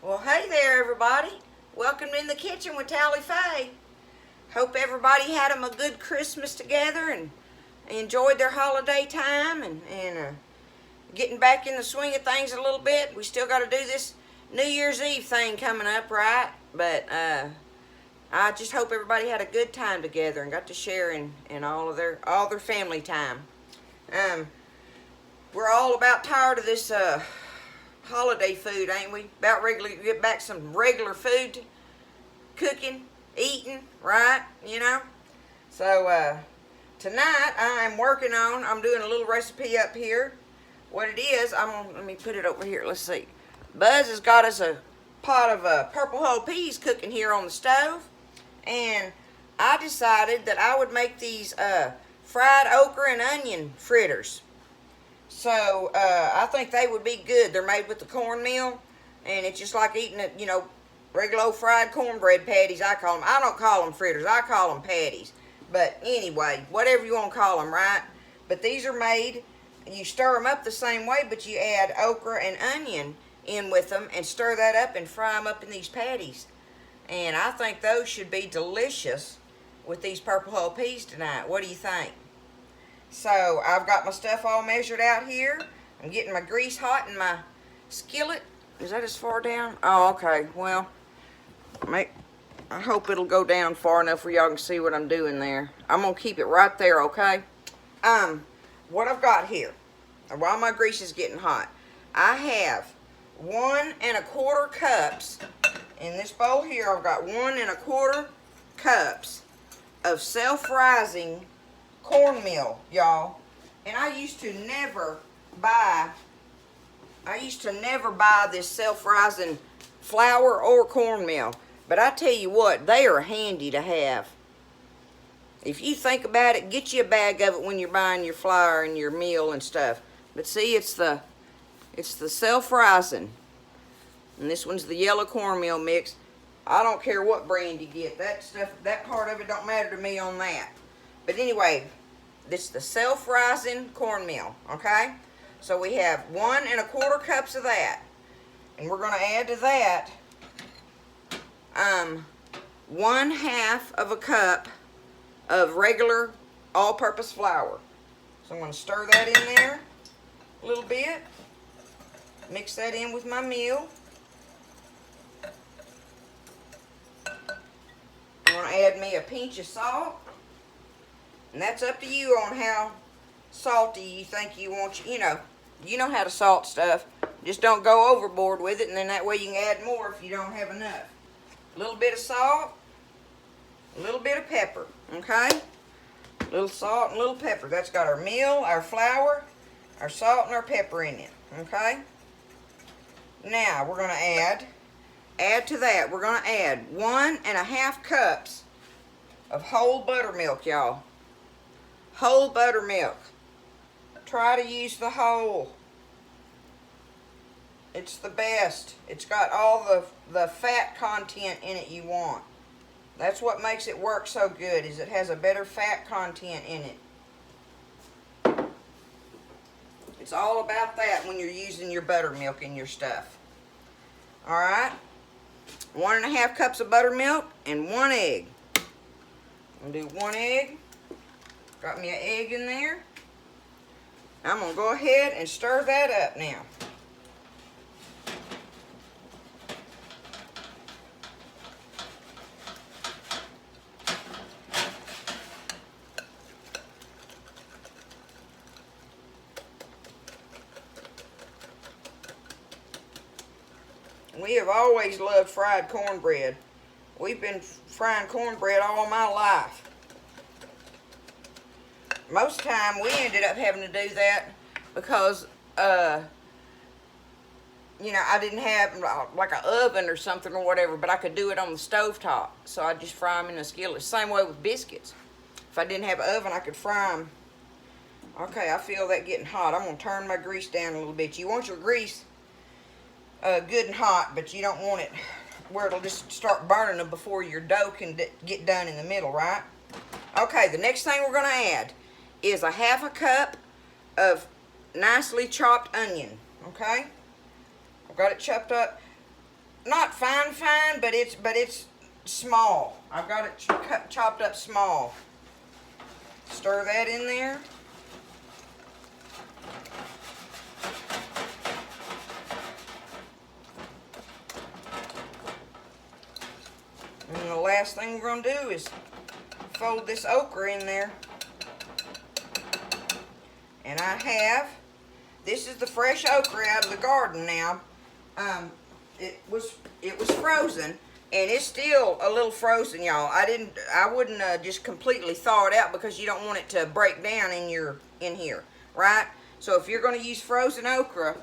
Well, hey there, everybody. Welcome in the kitchen with Tally Faye. Hope everybody had them a good Christmas together and enjoyed their holiday time and getting back in the swing of things a little bit. We still got to do this New Year's Eve thing coming up, right? But I just hope everybody had a good time together and got to share in all their family time. We're all about tired of this holiday food, ain't we? About regular, get back some regular food, cooking, eating, right? You know. So tonight I'm doing a little recipe up here. What it is, let me put it over here. Let's see. Buzz has got us a pot of purple hull peas cooking here on the stove, and I decided that I would make these fried okra and onion fritters. So I think they would be good. They're made with the cornmeal, and it's just like eating regular old fried cornbread patties. I call them. I don't call them fritters. I call them patties. But anyway, whatever you want to call them, right? But these are made. You stir them up the same way, but you add okra and onion in with them and stir that up and fry them up in these patties. And I think those should be delicious with these purple hull peas tonight. What do you think? So I've got my stuff all measured out here. I'm getting my grease hot in my skillet. Is that as far down? Oh, okay. Well, I hope it'll go down far enough where y'all can see what I'm doing there. I'm gonna keep it right there, okay? What I've got here, while my grease is getting hot, I have 1 1/4 cups in this bowl here. I've got 1 1/4 cups of self-rising cornmeal, y'all. And I used to never buy this self-rising flour or cornmeal. But I tell you what, they are handy to have. If you think about it, get you a bag of it when you're buying your flour and your meal and stuff. But see, it's the self-rising. And this one's the yellow cornmeal mix. I don't care what brand you get. That part of it don't matter to me on that. But anyway, this is the self-rising cornmeal, okay? So we have 1 1/4 cups of that. And we're gonna add to that 1/2 of a cup of regular all-purpose flour. So I'm gonna stir that in there a little bit. Mix that in with my meal. I'm gonna add me a pinch of salt. And that's up to you on how salty you think you want. You know how to salt stuff. Just don't go overboard with it, and then that way you can add more if you don't have enough. A little bit of salt, a little bit of pepper, okay? A little salt and a little pepper. That's got our meal, our flour, our salt, and our pepper in it, okay? Now we're gonna add to that. We're gonna add 1 1/2 cups of whole buttermilk, y'all. Whole buttermilk. Try to use the whole. It's the best. It's got all the fat content in it you want. That's what makes it work so good, is it has a better fat content in it. It's all about that when you're using your buttermilk in your stuff. Alright? 1 1/2 cups of buttermilk and 1 egg. I'm gonna do 1 egg. Got me an egg in there. I'm going to go ahead and stir that up now. We have always loved fried cornbread. We've been frying cornbread all my life. Most time we ended up having to do that because, I didn't have like an oven or something or whatever, but I could do it on the stovetop. So I just fry them in a skillet. Same way with biscuits. If I didn't have an oven, I could fry them. Okay, I feel that getting hot. I'm going to turn my grease down a little bit. You want your grease good and hot, but you don't want it where it'll just start burning them before your dough can get done in the middle, right? Okay, the next thing we're going to add is a 1/2 cup of nicely chopped onion, okay? I've got it chopped up. not fine, but it's small. I've got it chopped up small. Stir that in there. And the last thing we're going to do is fold this okra in there. And this is the fresh okra out of the garden now. It was frozen, and it's still a little frozen, y'all. I wouldn't just completely thaw it out because you don't want it to break down in here, right? So if you're going to use frozen okra,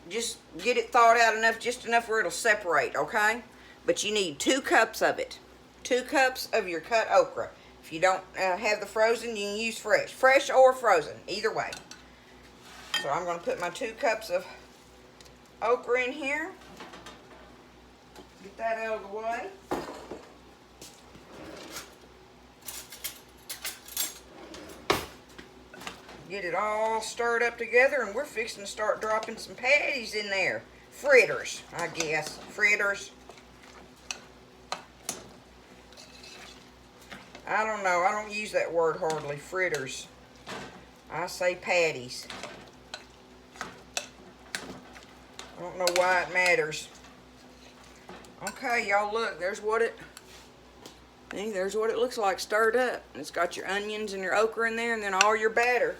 just get it thawed out enough, just enough where it'll separate, okay? But you need 2 cups of it. 2 cups of your cut okra. If you don't have the frozen, you can use fresh or frozen, either way. So I'm going to put my 2 cups of okra in here. Get that out of the way. Get it all stirred up together, and we're fixing to start dropping some patties in there. Fritters, I guess. Fritters. I don't know. I don't use that word hardly. Fritters. I say patties. I don't know why it matters. Okay, y'all, look. There's what it looks like stirred up. It's got your onions and your okra in there, and then all your batter.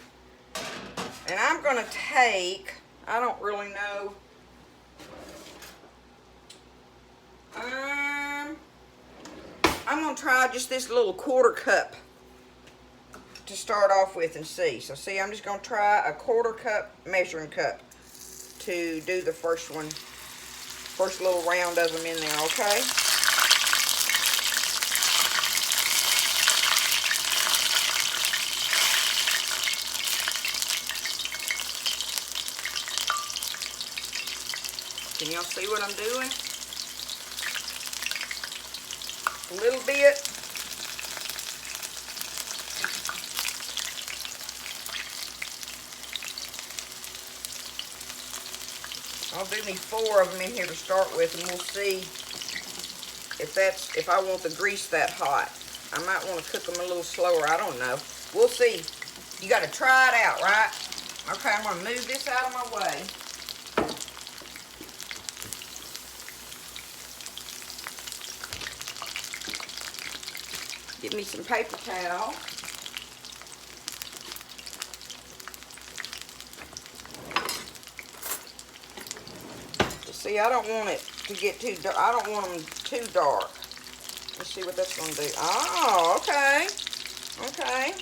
And I'm going to take, I don't really know, I'm going to try just this little 1/4 cup to start off with and see. So see, I'm just going to try a 1/4 cup measuring cup to do the first little round of them in there, okay? Can y'all see what I'm doing? A little bit. I'll do me 4 of them in here to start with, and we'll see if I want the grease that hot. I might want to cook them a little slower. I don't know. We'll see. You got to try it out, right? Okay, I'm going to move this out of my way. Get me some paper towel. See, I don't want it to get too dark. I don't want them too dark. Let's see what that's going to do. Oh, okay. Okay.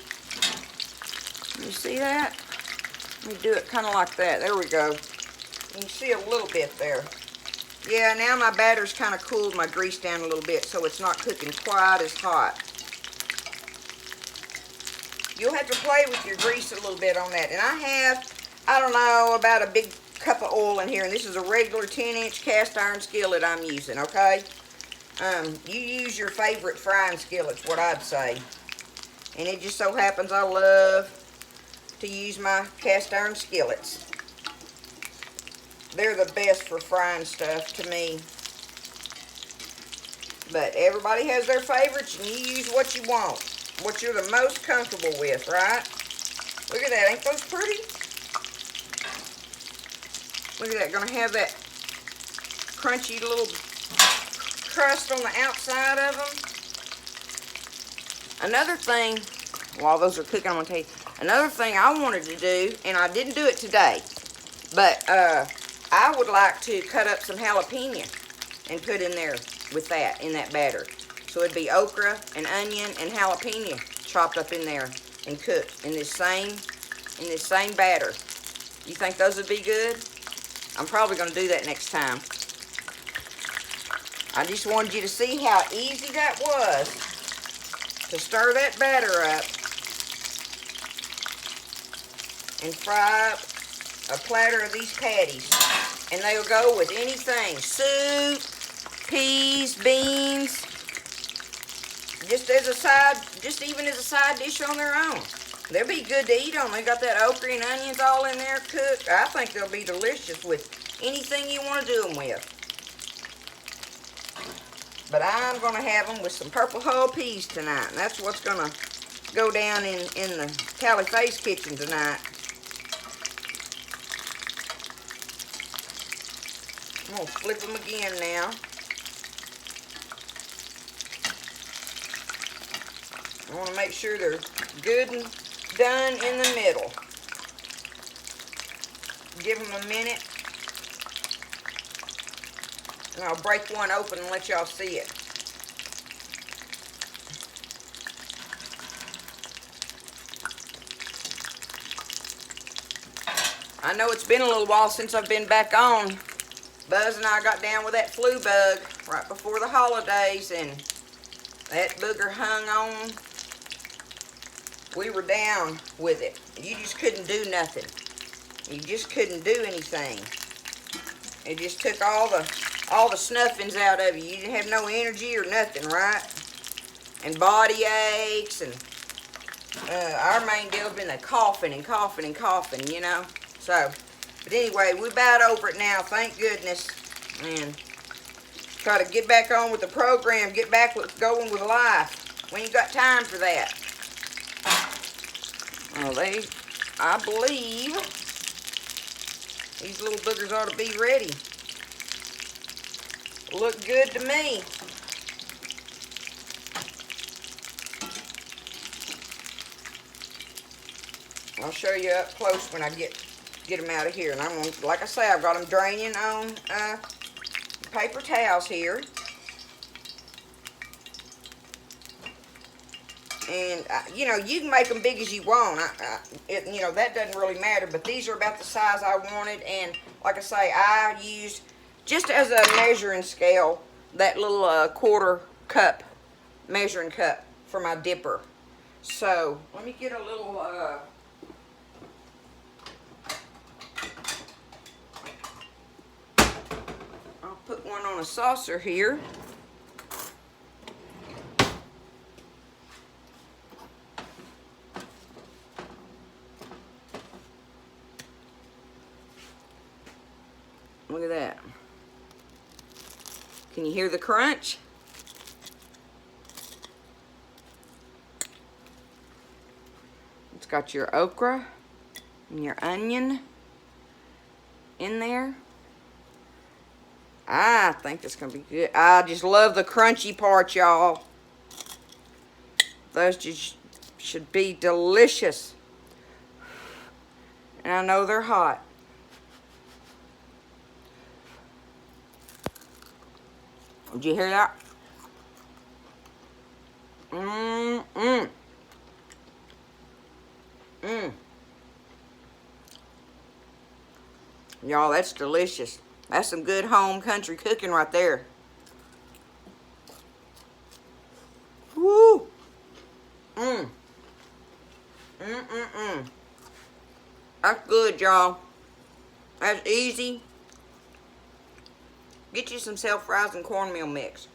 You see that? Let me do it kind of like that. There we go. You can see a little bit there. Yeah, now my batter's kind of cooled my grease down a little bit, so it's not cooking quite as hot. You'll have to play with your grease a little bit on that. And I don't know, about a big cup of oil in here, and this is a regular 10-inch cast iron skillet I'm using, okay? You use your favorite frying skillet's what I'd say. And it just so happens I love to use my cast iron skillets. They're the best for frying stuff to me. But everybody has their favorites, and you use what you want. What you're the most comfortable with, right? Look at that. Ain't those pretty? Look at that. Gonna have that crunchy little crust on the outside of them. Another thing, while those are cooking, I'm gonna tell you, another thing I wanted to do, and I didn't do it today, but I would like to cut up some jalapeno and put in there with that, in that batter. So it'd be okra and onion and jalapeno chopped up in there and cooked in this same batter. You think those would be good? I'm probably going to do that next time. I just wanted you to see how easy that was to stir that batter up and fry up a platter of these patties. And they'll go with anything. Soup, peas, beans, just even as a side dish on their own. They'll be good to eat on. They got that okra and onions all in there cooked. I think they'll be delicious with anything you want to do them with. But I'm going to have them with some purple hull peas tonight. And that's what's going to go down in the Tally Faye's kitchen tonight. I'm going to flip them again now. I want to make sure they're good and done in the middle. Give them a minute. And I'll break one open and let y'all see it. I know it's been a little while since I've been back on. Buzz and I got down with that flu bug right before the holidays, and that booger hung on. We were down with it. You just couldn't do nothing. You just couldn't do anything. It just took all the snuffings out of you. You didn't have no energy or nothing, right? And body aches, and our main deal has been the coughing and coughing and coughing, you know. So, but anyway, we're about over it now, thank goodness. And try to get back on with the program, get back with going with life. We ain't got time for that. Well, I believe these little boogers ought to be ready. Look good to me. I'll show you up close when I get them out of here. And I'm going to, like I say, I've got them draining on paper towels here. And, you know, you can make them big as you want. You know, that doesn't really matter. But these are about the size I wanted. And, like I say, I used, just as a measuring scale, that little quarter cup measuring cup for my dipper. So, let me get a little, I'll put one on a saucer here. Look at that. Can you hear the crunch? It's got your okra and your onion in there. I think it's going to be good. I just love the crunchy part, y'all. Those just should be delicious. And I know they're hot. Did you hear that? Y'all, that's delicious. That's some good home country cooking right there. Woo! That's good, y'all. That's easy. Get you some self-rising cornmeal mix.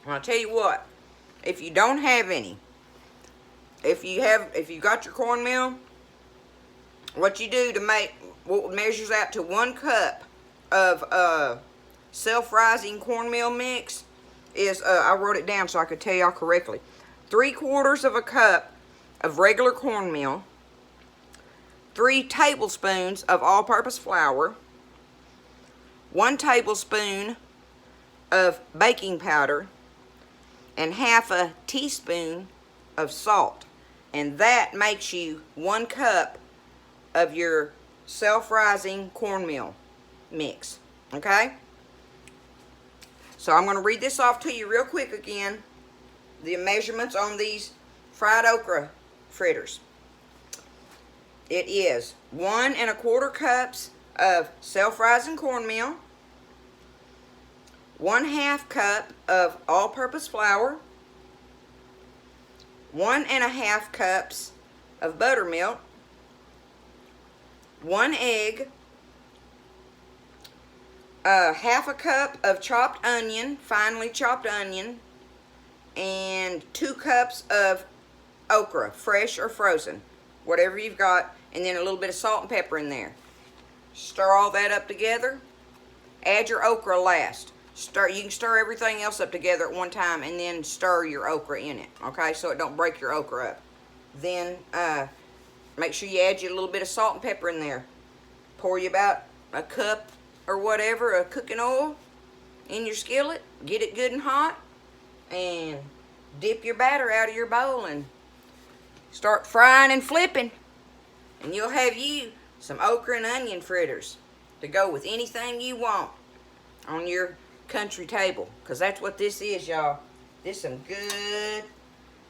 And I'll tell you what, if you don't have any, if you got your cornmeal, what you do to make what measures out to 1 cup of self-rising cornmeal mix is, I wrote it down so I could tell y'all correctly, 3/4 of a cup of regular cornmeal, 3 tablespoons of all-purpose flour, 1 tablespoon of baking powder, and 1/2 teaspoon of salt. And that makes you 1 cup of your self-rising cornmeal mix. Okay? So I'm going to read this off to you real quick again. The measurements on these fried okra fritters. It is 1 1/4 cups of self-rising cornmeal, 1/2 cup of all-purpose flour, 1 1/2 cups of buttermilk, 1 egg, 1/2 cup of chopped onion, finely chopped onion, and 2 cups of okra, fresh or frozen, whatever you've got, and then a little bit of salt and pepper in there. Stir all that up together. Add your okra last. You can stir everything else up together at one time and then stir your okra in it, okay, so it don't break your okra up. Then make sure you add you a little bit of salt and pepper in there. Pour you about a cup or whatever of cooking oil in your skillet. Get it good and hot, and dip your batter out of your bowl and start frying and flipping. And you'll have you some okra and onion fritters to go with anything you want on your country table. Because that's what this is, y'all. This is some good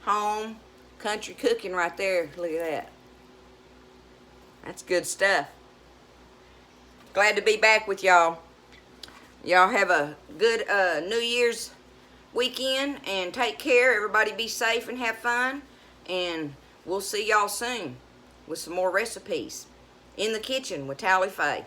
home country cooking right there. Look at that. That's good stuff. Glad to be back with y'all. Y'all have a good New Year's weekend and take care. Everybody be safe and have fun. And we'll see y'all soon with some more recipes in the kitchen with Tally Faye.